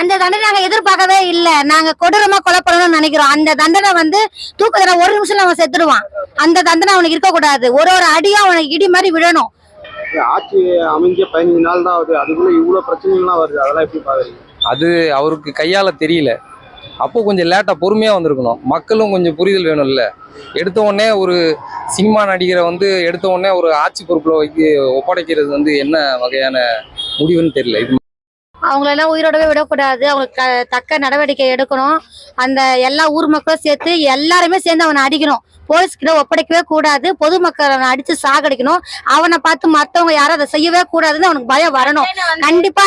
அந்த தண்டனை நாங்க எதிர்பார்க்கவே இல்ல. நாங்க கொடூரமா கொலை பண்ணணும்னு நினைக்கிறோம். அந்த தண்டனை வந்து தூக்கு தண்டனை ஒரு நிமிஷம் அவன் செத்துடுவான். அந்த தண்டனை அவனுக்கு இருக்க கூடாது. ஒரு அடியா அவனுக்கு இடி மாதிரி விழணும். ஆட்சி அமைஞ்ச 15 நாள் தான் ஆகுது, அதுக்குள்ள இவ்வளவு பிரச்சனைகள்லாம் வருது. அதெல்லாம் எப்படி பாக்குறீங்க? அது அவருக்கு கையால தெரியல. அப்போ கொஞ்சம் லேட்டா பொறுமையா வந்திருக்கணும். மக்களும் கொஞ்சம் புரிதல் வேணும்ல. எடுத்த உடனே ஒரு சினிமா நடிகரை வந்து எடுத்த உடனே ஒரு ஆட்சி பொறுப்புல ஒப்படைக்கிறது வந்து என்ன வகையான முடிவுன்னு தெரியல. இது அவங்களெல்லாம் உயிரோடவே விடக்கூடாது. அவங்களுக்கு தக்க நடவடிக்கை எடுக்கணும். அந்த எல்லா ஊர் மக்களும் சேர்த்து எல்லாருமே சேர்ந்து அவனை அடிக்கணும். போலீஸ் கிட்ட ஒப்படைக்கவே கூடாது. பொதுமக்கள் அவனை அடிச்சு சாகடிக்கணும். அவனை பார்த்து மத்தவங்க யாரும் அதை செய்யவே கூடாதுன்னு அவனுக்கு பயம் வரணும். கண்டிப்பா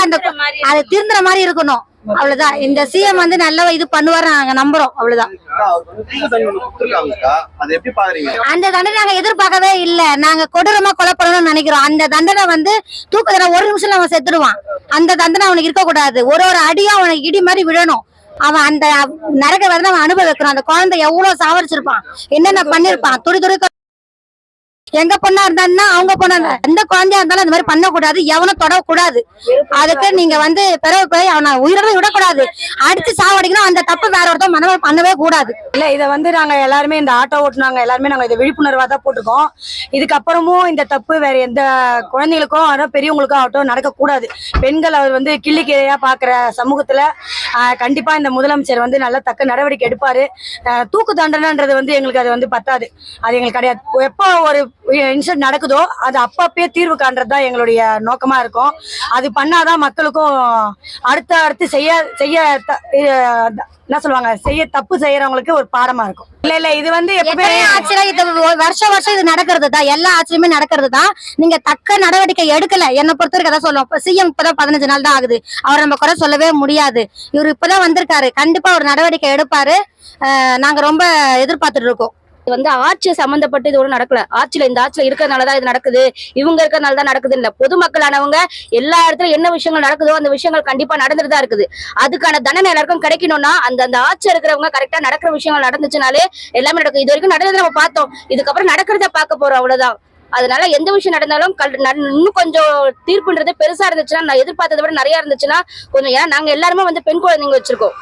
அதை திருந்துற மாதிரி இருக்கணும். அவ்வளவுதான். இந்த சிஎம் வந்து நல்ல இது பண்ணுவாரு நாங்க நம்புறோம். அவ்வளவுதான். அந்த தண்டனை நாங்க எதிர்பார்க்கவே இல்ல. நாங்க கொடூரமா கொலை பண்ணணும்னு நினைக்கிறோம். அந்த தண்டனை வந்து தூக்கு தண்டனை ஒரு நிமிஷம் அவன் செத்துடுவான். அந்த தண்டனை அவனுக்கு இருக்க கூடாது. ஒரு அடியா அவனுக்கு இடி மாதிரி விழணும். அவன் அந்த நரக வேதனை அவன் அனுபவிக்கிறான். அந்த குழந்தை எவ்வளவு சாவடிச்சிருப்பான், என்னென்ன பண்ணிருப்பான். துடி எங்க பொண்ணா இருந்தா அவங்க பொண்ணா எந்த குழந்தையா இருந்தாலும் அந்த மாதிரி பண்ணக்கூடாது. எவனும் தொடக்கூடாது. அதுக்கு நீங்க வந்து பிறகு போய் அவனை உயிரோட விடக்கூடாது. அடிச்சு சாவடிக்கணும். அந்த தப்பு வேற ஒருத்தர் மனவ பண்ணவே கூடாது. இல்ல இதை வந்து நாங்க எல்லாருமே இந்த ஆட்டோ ஓட்டுனாங்க எல்லாருமே நாங்க இதை விழிப்புணர்வா தான் போட்டிருக்கோம். இதுக்கப்புறமும் இந்த தப்பு வேற எந்த குழந்தைகளுக்கும் ஆனால் பெரியவங்களுக்கும் ஆட்டோ நடக்கக்கூடாது. பெண்கள் அவர் வந்து கிள்ளிக்கிரையா பாக்குற சமூகத்துல கண்டிப்பா இந்த முதலமைச்சர் வந்து நல்ல தக்க நடவடிக்கை எடுப்பாரு. தூக்கு தண்டனைன்றது வந்து எங்களுக்கு அது வந்து பத்தாது. அது எங்களுக்கு கிடையாது. எப்போ ஒரு இன்சிடென்ட் நடக்குதோ அது அப்பப்பே தீர்வு காண்றதுதான் எங்களுடைய நோக்கமா இருக்கும். அது பண்ணாதான் மக்களுக்கும் அடுத்து செய்ய என்ன சொல்லுவாங்க, தப்பு செய்யறவங்களுக்கு ஒரு பாடமா இருக்கும். இல்ல இது வந்து எப்பவுமே ஆட்சியில இது வருஷம் இது நடக்கிறது தான். எல்லா ஆட்சியுமே நடக்கிறது தான். நீங்க தக்க நடவடிக்கை எடுக்கல. என்னை பொறுத்த வரைக்கும் அதான் சொல்லுவோம். சிஎம் இப்பதான் 15 நாள் தான் ஆகுது. அவரை நம்ம குறை சொல்லவே முடியாது. இவரு இப்பதான் வந்திருக்காரு. கண்டிப்பா ஒரு நடவடிக்கை எடுப்பாரு. நாங்க ரொம்ப எதிர்பார்த்துட்டு இருக்கோம். வந்து ஆட்சி சம்பந்தப்பட்டு இது ஒன்றும் நடக்கல. இந்த ஆட்சியில இருக்கிறதுனாலதான் இது நடக்குது, இவங்க இருக்கிறதுனாலதான் நடக்குது இல்ல. பொதுமக்களானவங்க எல்லா இடத்துலயும் என்ன விஷயங்கள் நடக்குதோ அந்த விஷயங்கள் கண்டிப்பா நடந்துட்டு தான் இருக்குது. அதுக்கான தண்டனை எல்லாருக்கும் கிடைக்கணும்னா அந்த ஆட்சி இருக்கிறவங்க கரெக்டா நடக்கிற விஷயங்கள் நடந்துச்சுனாலே எல்லாமே நடக்கும். இது வரைக்கும் நடந்ததை நம்ம பார்த்தோம். இதுக்கப்புறம் நடக்கிறத பார்க்க போறோம். அவ்வளவுதான். அதனால எந்த விஷயம் நடந்தாலும் இன்னும் கொஞ்சம் தீர்ப்புன்றது பெருசா இருந்துச்சுன்னா, நான் எதிர்பார்த்ததை விட நிறைய இருந்துச்சுன்னா கொஞ்சம், ஏன்னா நாங்க எல்லாருமே வந்து பெண் குழந்தைங்க வச்சிருக்கோம்.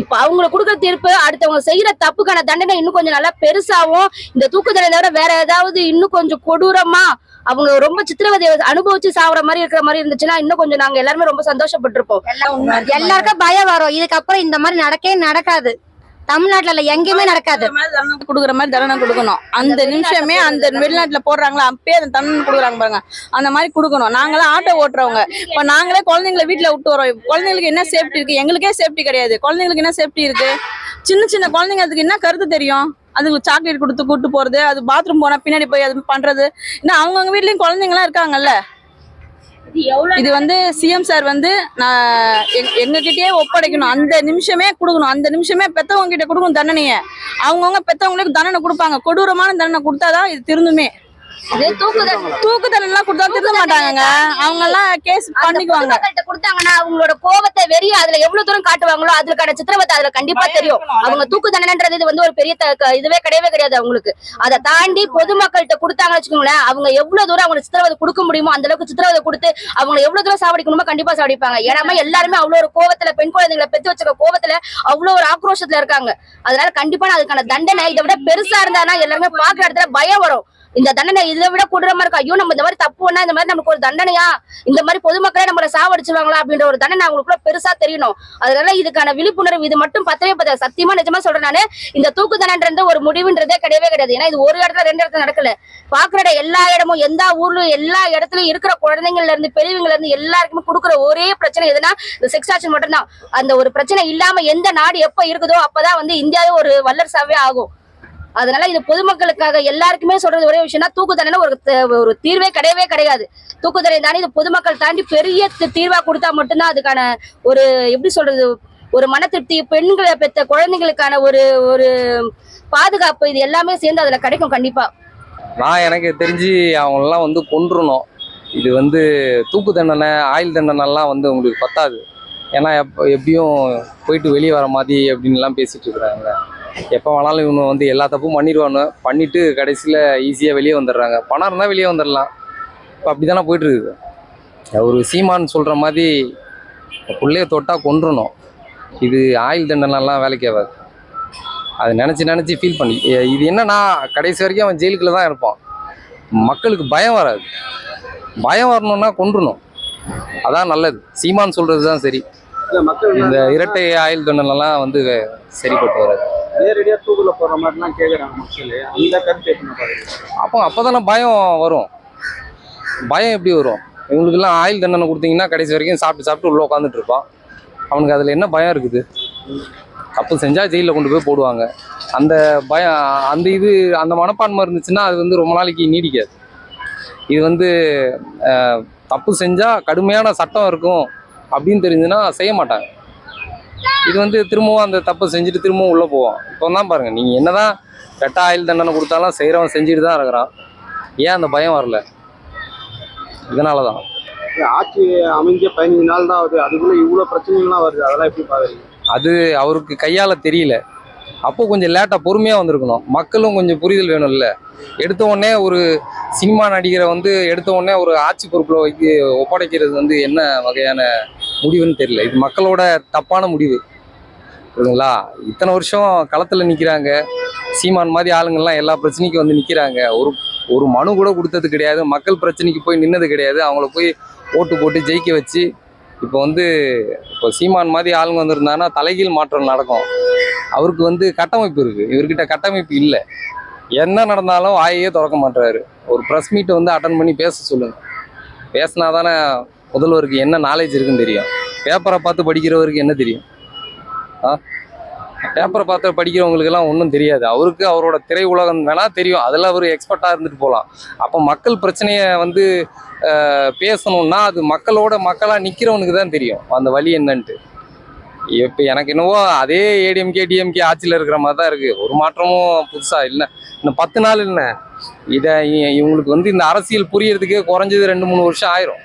இப்ப அவங்களுக்கு கொடுக்குற தீர்ப்பு அடுத்தவங்க செய்யற தப்புக்கான தண்டனை இன்னும் கொஞ்சம் நல்லா பெருசாவும், இந்த தூக்கு தண்டனை விட வேற ஏதாவது இன்னும் கொஞ்சம் கொடூரமா அவங்க ரொம்ப சித்திரவதையை அனுபவிச்சு சாகுற மாதிரி இருக்கிற மாதிரி இருந்துச்சுன்னா இன்னும் கொஞ்சம் நாங்க எல்லாருமே ரொம்ப சந்தோஷப்பட்டிருப்போம். எல்லாருக்கும் பயம் வரும். இதுக்கப்புறம் இந்த மாதிரி நடக்காது. தமிழ்நாட்டுல எங்கேயுமே நடக்காது. கொடுக்குற மாதிரி தண்டனை கொடுக்கணும். அந்த நிமிஷமே அந்த வெளிநாட்டுல போடுறாங்களா அப்பயே அந்த தண்டனை கொடுக்குறாங்க பாருங்க, அந்த மாதிரி கொடுக்கணும். நாங்களாம் ஆட்டோ ஓட்டுறவங்க. இப்ப நாங்களே குழந்தைங்களை வீட்டுல விட்டு வரோம். குழந்தைங்களுக்கு என்ன சேஃப்டி இருக்கு? எங்களுக்கே சேஃப்டி கிடையாது. குழந்தைங்களுக்கு என்ன சேஃப்டி இருக்கு? சின்ன குழந்தைங்க அதுக்கு என்ன கருத்து தெரியும்? அதுக்கு சாக்லேட் கொடுத்து கூட்டு போறது, அது பாத்ரூம் போனா பின்னாடி போய் அது பண்றது. இன்னும் அவங்கவுங்க வீட்லயும் குழந்தைங்களா இருக்காங்கல்ல. இது வந்து சிஎம் சார் வந்து எங்ககிட்டயே ஒப்படைக்கணும். அந்த நிமிஷமே கொடுக்கணும். அந்த நிமிஷமே பெத்தவங்க கிட்ட கொடுக்கணும் தண்டனையை. அவங்கவுங்க பெத்தவங்களுக்கு தண்டனை கொடுப்பாங்க. கொடூரமான தண்டனை கொடுத்தாதான் இது திருந்துமே. தூக்கு தண்டனை கொடுத்தா திருந்த மாட்டாங்க. அவங்க எல்லாம் கேஸ் பண்ணிக்குவாங்க. கொடுத்தாங்கன்னா அவங்களோட கோபத்தை வெறிய அதுல எவ்வளவு தூரம் காட்டுவாங்களோ அதுக்கான சித்திரவதை அதுல கண்டிப்பா தெரியும். அவங்க தூக்கு தண்டனைன்றது இது வந்து ஒரு பெரிய இதுவே கிடையாது அவங்களுக்கு. அதை தாண்டி பொதுமக்கள்கிட்ட கொடுத்தாங்கன்னு வச்சுக்கோங்களேன், அவங்க எவ்வளவு தூரம் அவங்க சித்திரவதை கொடுக்க முடியுமோ அந்த அளவுக்கு சித்திரவதை கொடுத்து அவங்களை எவ்வளவு தூரம் சாவடிக்கணுமோ கண்டிப்பா சாவடிப்பாங்க. ஏன்னா எல்லாருமே அவ்வளவு ஒரு கோபத்துல, பெண் குழந்தைங்களை பெற்று வச்சுக்க கோபத்துல அவ்வளவு ஒரு ஆக்ரோஷத்துல இருக்காங்க. அதனால கண்டிப்பா அதுக்கான தண்டனை இதை விட பெருசா இருந்தானா எல்லாருமே பாக்குற இடத்துல பயம் வரும். இந்த தண்டனை இதை விட கொடூரமா இருக்கும். ஐயோ நம்ம இந்த மாதிரி தப்பு பண்ணா இந்த மாதிரி நமக்கு ஒரு தண்டனையா, இந்த மாதிரி பொதுமக்களே நம்மளை சாவடிச்சிருவாங்களா அப்படின்ற ஒரு தண்டனை அவங்களுக்குள்ள பெருசா தெரியணும். அதனால இதுக்கான விழிப்புணர்வு இது மட்டும் பத்தவே சத்தியமா நிஜமா சொல்றேன் நானு. இந்த தூக்கு தண்டனை ஒரு முடிவுன்றதே கிடையாது. ஏன்னா இது ஒரு இடத்துல 2 இடத்துல நடக்கல. பாக்குற எல்லா இடமும், எந்த ஊர்லயும், எல்லா இடத்துலயும் இருக்கிற குழந்தைங்கள்ல இருந்து பெரியவங்கல இருந்து எல்லாருக்குமே கொடுக்குற ஒரே பிரச்சனை எதுனா இந்த செக்ஸ் ஆக்ஷன் மட்டும் தான். அந்த ஒரு பிரச்சனை இல்லாம எந்த நாடு எப்ப இருக்குதோ அப்பதான் வந்து இந்தியாவே ஒரு வல்லரசாவே ஆகும். அதனால இது பொதுமக்களுக்காக எல்லாருக்குமே சொல்றது ஒரே விஷயம்னா, தூக்கு தண்டனை ஒரு தீர்வே கிடையாது. தூக்கு தண்டனை தாண்டி இது பொதுமக்கள் தாண்டி பெரிய தீர்வா கொடுத்தா மட்டும்தான் அதுக்கான ஒரு எப்படி சொல்றது, ஒரு மன திருப்தி, பெண்களை பெற்ற குழந்தைங்களுக்கான ஒரு பாதுகாப்பு, இது எல்லாமே சேர்ந்து அதுல கிடைக்கும் கண்டிப்பா. நான் எனக்கு தெரிஞ்சு அவங்களெல்லாம் வந்து கொன்றணும். இது வந்து தூக்கு தண்டனை, ஆயுள் தண்டனைலாம் வந்து உங்களுக்கு பத்தாது. ஏன்னா எப்படியும் போயிட்டு வெளியே வர மாதிரி அப்படின்லாம் பேசிட்டு இருக்கிறாங்க. எப்போ வேணாலும் இவங்க வந்து எல்லா தப்பும் பண்ணிடுவானு பண்ணிட்டு கடைசியில் ஈஸியாக வெளியே வந்துடுறாங்க. பணம் இருந்தால் வெளியே வந்துடலாம். இப்போ அப்படி தானே போயிட்டுருக்குது. ஒரு சீமான் சொல்கிற மாதிரி பிள்ளைய தொட்டால் கொன்றணும். இது ஆயுள் தண்டனைலாம் வேலைக்கு ஆகாது. அது நினச்சி ஃபீல் பண்ணி இது என்னன்னா கடைசி வரைக்கும் அவன் ஜெயிலுக்குள்ள தான் இருப்பான். மக்களுக்கு பயம் வராது. பயம் வரணும்னா கொன்றணும், அதான் நல்லது. சீமான் சொல்கிறது தான் சரி. இல்ல மக்கள் இந்த இரட்டை ஆயுள் தண்டனைலாம் வந்து சரிப்பட்டு வராது. நேரடியா தூக்குல போற மாதிரிலாம் கேக்குறாங்க மக்கள். அந்த கருத்து எப்படி பாருங்க? அப்போதானே பயம் வரும். பயம் எப்படி வரும்? இவங்களுக்கெல்லாம் ஆயுள் தண்டனை கொடுத்தீங்கன்னா கடைசி வரைக்கும் சாப்பிட்டு உள்ளே உட்காந்துட்டு இருப்பான். அவனுக்கு அதில் என்ன பயம் இருக்குது? தப்பு செஞ்சால் ஜெயிலில் கொண்டு போய் போடுவாங்க. அந்த பயம், அந்த மனப்பான்மை இருந்துச்சுன்னா அது வந்து ரொம்ப நாளைக்கு நீடிக்காது. இது வந்து தப்பு செஞ்சால் கடுமையான சட்டம் இருக்கும் அப்படின்னு தெரிஞ்சுன்னா செய்ய மாட்டாங்க. இது வந்து திரும்பவும் அந்த தப்பை செஞ்சுட்டு திரும்பவும் உள்ளே போவோம். இப்போ தான் பாருங்கள், நீங்கள் என்ன தான் ரெட்டை ஆயுள் தண்டனை கொடுத்தாலும் செய்கிறவன் செஞ்சுட்டு தான் இருக்கிறான். ஏன் அந்த பயம் வரல? இதனால தான். ஆட்சி அமைஞ்ச 15 நாள் தான் ஆகுது, அதுக்குள்ள இவ்வளவு பிரச்சனைகள்லாம் வருது. அதெல்லாம் எப்படி பாக்குறீங்க? அது அவருக்கு கையால தெரியல. அப்போ கொஞ்சம் லேட்டாக பொறுமையாக வந்திருக்கணும். மக்களும் கொஞ்சம் புரிதல் வேணும்ல. எடுத்த உடனே ஒரு சினிமா நடிகரை வந்து எடுத்த உடனே ஒரு ஆட்சி பொறுப்பில் ஒப்படைக்கிறது வந்து என்ன வகையான முடிவுன்னு தெரியல. இது மக்களோட தப்பான முடிவு, புரியுதுங்களா? இத்தனை வருஷம் களத்தில் நிற்கிறாங்க. சீமான் மாதிரி ஆளுங்கள்லாம் எல்லா பிரச்சனைக்கும் வந்து நிற்கிறாங்க. ஒரு மனு கூட கொடுத்தது கிடையாது. மக்கள் பிரச்சனைக்கு போய் நின்னது கிடையாது. அவங்கள போய் ஓட்டு போட்டு ஜெயிக்க வச்சு இப்போ சீமான் மாதிரி ஆளுங்க வந்திருந்தாங்கன்னா தலைகீழ் மாற்றம் நடக்கும். அவருக்கு வந்து கட்டமைப்பு இருக்குது, இவர்கிட்ட கட்டமைப்பு இல்லை. என்ன நடந்தாலும் வாயையே திறக்க மாட்டாரு. ஒரு ப்ரெஸ் மீட்டை வந்து அட்டன் பண்ணி பேச சொல்லுங்க. பேசினா தானே முதல்வருக்கு என்ன நாலேஜ் இருக்குன்னு தெரியும். பேப்பரை பார்த்து படிக்கிறவருக்கு என்ன தெரியும்? பேப்பரை பார்த்து படிக்கிறவங்களுக்கெல்லாம் ஒன்றும் தெரியாது. அவருக்கு அவரோட திரை உலகம் வேணால் தெரியும், அதில் அவர் எக்ஸ்பர்ட்டாக இருந்துட்டு போகலாம். அப்போ மக்கள் பிரச்சனையை வந்து பேசணுன்னா அது மக்களாக நிற்கிறவனுக்கு தான் தெரியும் அந்த வழி என்னன்ட்டு. இப்போ எனக்கு என்னவோ அதே ஏடிஎம்கே டிஎம்கே ஆட்சியில் இருக்கிற மாதிரி தான் இருக்குது. ஒரு மாற்றமும் புதுசாக இல்லை. இன்னும் 10 நாள் இல்லை. இவங்களுக்கு வந்து இந்த அரசியல் புரியறதுக்கே குறைஞ்சது 2-3 வருஷம் ஆயிரும்.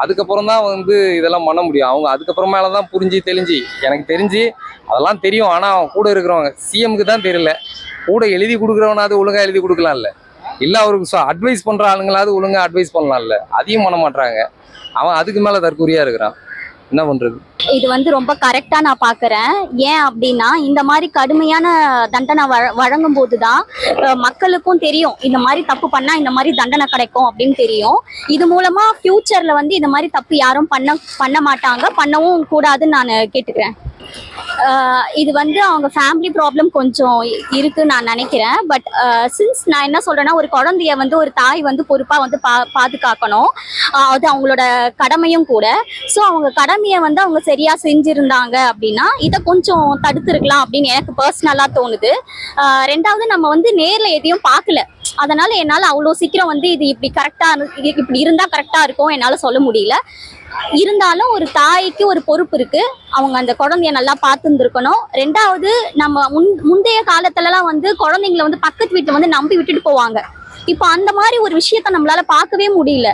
அதுக்கப்புறம் தான் வந்து இதெல்லாம் பண்ண முடியும். அவங்க அதுக்கப்புறம் மேலே தான் புரிஞ்சு தெளிஞ்சு, எனக்கு தெரிஞ்சு அதெல்லாம் தெரியும். ஆனால் அவன் கூட இருக்கிறவங்க சிஎம்க்கு தான் தெரியல. கூட எழுதி கொடுக்குறவனாவது ஒழுங்காக எழுதி கொடுக்கலாம்ல. இல்லை அவருக்கு அட்வைஸ் பண்ணுற ஆளுங்களாவது ஒழுங்காக அட்வைஸ் பண்ணலாம்ல. அதையும் பண்ண மாட்டாங்க. அவன் அதுக்கு மேலே தற்கொலையாக இருக்கிறான். என்ன பண்ணுறது? இது வந்து ரொம்ப கரெக்டா நான் பாக்குறேன். ஏன் அப்படின்னா இந்த மாதிரி கடுமையான தண்டனை வழங்கும் போதுதான் மக்களுக்கும் தெரியும் இந்த மாதிரி தப்பு பண்ணா இந்த மாதிரி தண்டனை கிடைக்கும் அப்படின்னு தெரியும். இது மூலமா ஃபியூச்சர்ல வந்து இந்த மாதிரி தப்பு யாரும் பண்ண மாட்டாங்க, பண்ணவும் கூடாதுன்னு நான் கேட்டுக்கிறேன். இது வந்து அவங்க ஃபேமிலி ப்ராப்ளம் கொஞ்சம் இருக்குன்னு நான் நினைக்கிறேன். பட் சின்ஸ் நான் என்ன சொல்றேன்னா, ஒரு குழந்தைய வந்து ஒரு தாய் வந்து பொறுப்பா வந்து பாதுகாக்கணும், அது அவங்களோட கடமையும் கூட. ஸோ அவங்க கடமையை வந்து அவங்க சரியா செஞ்சிருந்தாங்க அப்படின்னா இதை கொஞ்சம் தடுத்துருக்கலாம் அப்படின்னு எனக்கு பர்சனலா தோணுது. ரெண்டாவது, நம்ம வந்து நேர்ல எதையும் பார்க்கல, அதனால என்னால் அவ்வளோ சீக்கிரம் வந்து இது இப்படி இருந்தா கரெக்டா இருக்கும் என்னால் சொல்ல முடியல. இருந்தாலும் ஒரு தாய்க்கு ஒரு பொறுப்பு இருக்கு, அவங்க அந்த குழந்தைய நல்லா பார்த்துருந்துருக்கணும். ரெண்டாவது, நம்ம முந்தைய காலத்துலலாம் வந்து குழந்தைங்களை வந்து பக்கத்து வீட்டில் வந்து நம்பி விட்டுட்டு போவாங்க. இப்போ அந்த மாதிரி ஒரு விஷயத்த நம்மளால பார்க்கவே முடியல.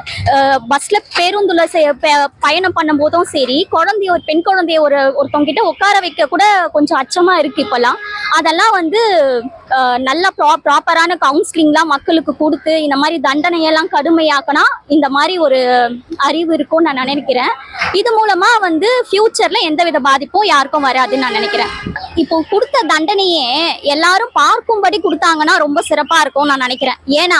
பஸ்ல பேருந்துல பயணம் பண்ணும் போதும் சரி, ஒரு பெண் குழந்தைய ஒருத்தவங்க கிட்ட உட்கார வைக்க கூட கொஞ்சம் அச்சமா இருக்கு இப்பெல்லாம். அதெல்லாம் வந்து நல்ல ப்ராப்பரான கவுன்சிலிங்லாம் மக்களுக்கு கொடுத்து இந்த மாதிரி தண்டனையெல்லாம் கடுமையாக்கினா இந்த மாதிரி ஒரு அறிவு இருக்கும்னு நான் நினைக்கிறேன். இது மூலமா வந்து ஃபியூச்சர்ல எந்தவித பாதிப்பும் யாருக்கும் வராதுன்னு நான் நினைக்கிறேன். இப்போ கொடுத்த தண்டனையே எல்லாரும் பார்க்கும்படி கொடுத்தாங்கன்னா ரொம்ப சிறப்பா இருக்கும்னு நான் நினைக்கிறேன். ஏன்னா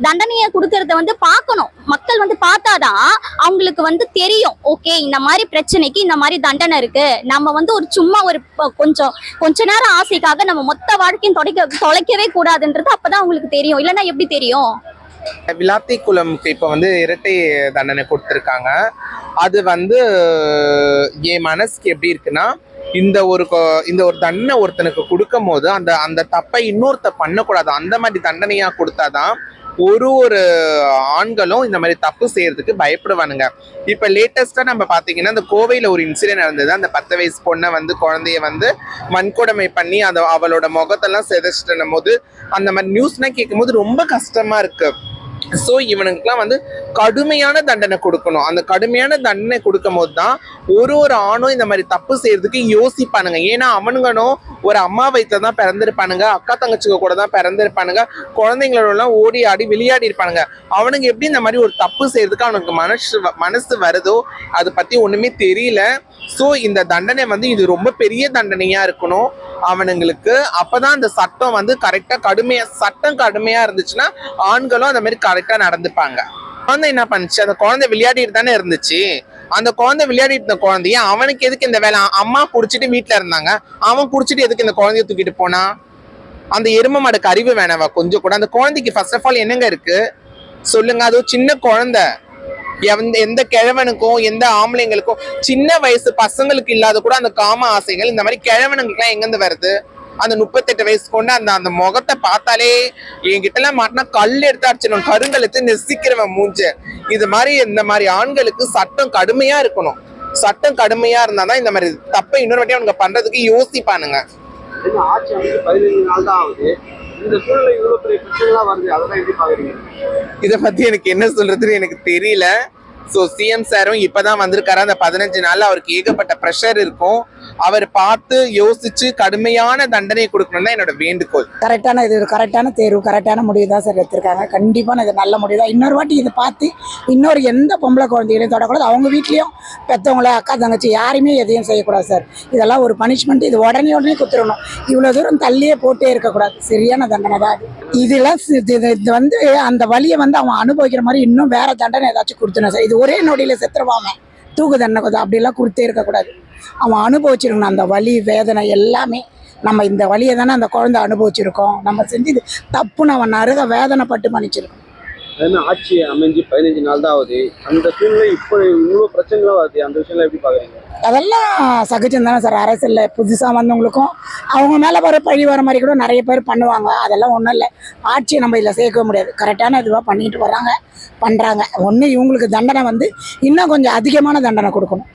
தண்டனையை கொடுக்கறத வந்து பார்க்கணும், மக்கள் வந்து பார்த்தாதான் அவங்களுக்கு வந்து தெரியும், ஓகே இந்த மாதிரி பிரச்சனைக்கு இந்த மாதிரி தண்டனை இருக்கு, நம்ம வந்து ஒரு சும்மா ஒரு கொஞ்ச நேரம் ஆசைக்காக நம்ம மொத்த வாழ்க்கையும் தொலைக்கவே கூடாதுன்றது அப்பதான் அவங்களுக்கு தெரியும். இல்லைன்னா எப்படி தெரியும்? விளாத்திக்குளம்க்கு இப்போ வந்து இரட்டை தண்டனை கொடுத்துருக்காங்க. அது வந்து என் மனசுக்கு எப்படி இருக்குன்னா, இந்த ஒரு தண்டனை ஒருத்தனுக்கு கொடுக்கும் போது அந்த தப்பை இன்னொருத்த பண்ணக்கூடாது, அந்த மாதிரி தண்டனையா கொடுத்தாதான் ஒரு ஆண்களும் இந்த மாதிரி தப்பு செய்யறதுக்கு பயப்படுவானுங்க. இப்ப லேட்டஸ்டா நம்ம பாத்தீங்கன்னா, இந்த கோவையில ஒரு இன்சிடென்ட் நடந்தது. அந்த 10 வயசு பொண்ணை வந்து குழந்தைய வந்து வன்கொடுமை பண்ணி அவளோட முகத்தெல்லாம் சிதைச்சிட்டு போது அந்த மாதிரி நியூஸ்லாம் கேட்கும் போது ரொம்ப கஷ்டமா இருக்கு. ஸோ இவனுக்குலாம் வந்து கடுமையான தண்டனை கொடுக்கணும். அந்த கடுமையான தண்டனை கொடுக்கும் போது தான் ஒரு ஆணும் இந்த மாதிரி தப்பு செய்யறதுக்கு யோசிப்பானுங்க. ஏன்னா அவனுங்களும் ஒரு அம்மா வயித்துல தான் பிறந்திருப்பானுங்க, அக்கா தங்கச்சிங்க கூட தான் பிறந்திருப்பானுங்க, குழந்தைங்களோடலாம் ஓடி ஆடி விளையாடி இருப்பானுங்க. அவனுங்க எப்படி இந்த மாதிரி ஒரு தப்பு செய்யறதுக்கு அவனுக்கு மனசு வருதோ அதை பத்தி ஒண்ணுமே தெரியல. ஸோ இந்த தண்டனை வந்து இது ரொம்ப பெரிய தண்டனையா இருக்கணும் அவனுங்களுக்கு. அப்பதான் அந்த சட்டம் வந்து கரெக்டா சட்டம் கடுமையா இருந்துச்சுன்னா ஆண்களும் அந்த மாதிரி கரெக்டா நடந்துப்பாங்க. குழந்தை என்ன பண்ணுச்சு, அந்த குழந்தை விளையாடிட்டு தானே இருந்துச்சு. அந்த குழந்தை விளையாடிட்டு இருந்த குழந்தைய அவனுக்கு எதுக்கு இந்த வேலை? அம்மா குடிச்சிட்டு வீட்டுல இருந்தாங்க, அவன் குடிச்சிட்டு எதுக்கு இந்த குழந்தைய தூக்கிட்டு போனா? அந்த எரும மாடுக்கு அறிவு வேணவா கொஞ்சம் கூட? அந்த குழந்தைக்கு ஃபர்ஸ்ட் ஆஃப் ஆல் என்னங்க இருக்கு சொல்லுங்க? அது சின்ன குழந்தை. எந்த கிழவனுக்கும் எந்த ஆம்பளைங்களுக்கும் சின்ன வயசு பசங்களுக்கு இல்லாத கூட அந்த காம ஆசைகள் இந்த மாதிரி கிழவனுங்களுக்கு எல்லாம் எங்கிருந்து வருது? அந்த 38 வயசு கொண்டு அந்த முகத்தை பார்த்தாலே என்கிட்ட எல்லாம் மாட்டினா கல் எடுத்து அடிச்சிடும், கருங்கல் எடுத்து நெசிக்கிறவன் மூஞ்ச. இந்த மாதிரி ஆண்களுக்கு சட்டம் கடுமையா இருக்கணும். சட்டம் கடுமையா இருந்தாதான் இந்த மாதிரி தப்பை இன்னொரு வாட்டி அவனுக்கு பண்றதுக்கு யோசிப்பானுங்க. ஆட்சி அமைச்சு 15 நாள் தான் ஆகுது. இந்த சூழ்நிலை இவ்வளவு பெரிய பிரச்சனைலாம் வருது, அதெல்லாம் எப்படி பாக்குறீங்க? இதை பத்தி எனக்கு என்ன சொல்றதுன்னு எனக்கு தெரியல. ஸோ சிஎம் சாரும் இப்பதான் வந்திருக்காரு. அந்த 15 நாள்ல அவருக்கு ஏகப்பட்ட ப்ரெஷர் இருக்கும். அவர் பார்த்து யோசிச்சு கடுமையான தண்டனை கொடுக்கணும் தான் என்னோட வேண்டுகோள். கரெக்டான இது ஒரு கரெக்டான தேர்வு, கரெக்டான முடிவு தான் சார் எடுத்திருக்காங்க. கண்டிப்பான இது நல்ல முடிவு தான். இன்னொரு வாட்டி இதை பார்த்து இன்னொரு எந்த பொம்பளை குழந்தைகளையும் தொடக்கூடாது. அவங்க வீட்லேயும் பெற்றவங்கள அக்கா தங்கச்சி யாருமே எதையும் செய்யக்கூடாது சார். இதெல்லாம் ஒரு பனிஷ்மெண்ட். இது உடனே குத்துறணும். இவ்வளோ தூரம் தள்ளியே போட்டே இருக்கக்கூடாது. சரியான தண்டனை தான் அது. இதெல்லாம் இது வந்து அந்த வலியை வந்து அவன் அனுபவிக்கிற மாதிரி இன்னும் வேற தண்டனை ஏதாச்சும் கொடுத்துணும் சார். இது ஒரே நொடியில் செத்துருவாங்க. தூக்கு தண்டனை கொஞ்சம் அப்படிலாம் கொடுத்தே இருக்கக்கூடாது. அவன் அனுபவிச்சிருக்கணும் அந்த வலி வேதனை எல்லாமே. நம்ம இந்த வலியை தானே அந்த குழந்தை அனுபவிச்சிருக்கோம். நம்ம செஞ்சது தப்புன்னு அவன் நறுக வேதனைப்பட்டு மன்னிச்சிருக்கோம். ஆட்சி அமைஞ்சு 15 நாள் தான் ஆகுது. அந்த சூழ்நிலை இப்போ இவ்வளவு பிரச்சனைலாம் வருது, அந்த விஷயம்லாம் எப்படி பாக்குறீங்க? அதெல்லாம் சகஜம் தானே சார். அரசியலில் புதுசாக வந்தவங்களுக்கும் அவங்க மேலே வர பழி வர மாதிரி கூட நிறைய பேர் பண்ணுவாங்க. அதெல்லாம் ஒன்றும் இல்லை. ஆட்சியை நம்ம இதில் சேர்க்க முடியாது. கரெக்டான இதுவாக பண்ணிட்டு வராங்க, பண்ணுறாங்க. ஒன்று இவங்களுக்கு தண்டனை வந்து இன்னும் கொஞ்சம் அதிகமான தண்டனை கொடுக்கணும்.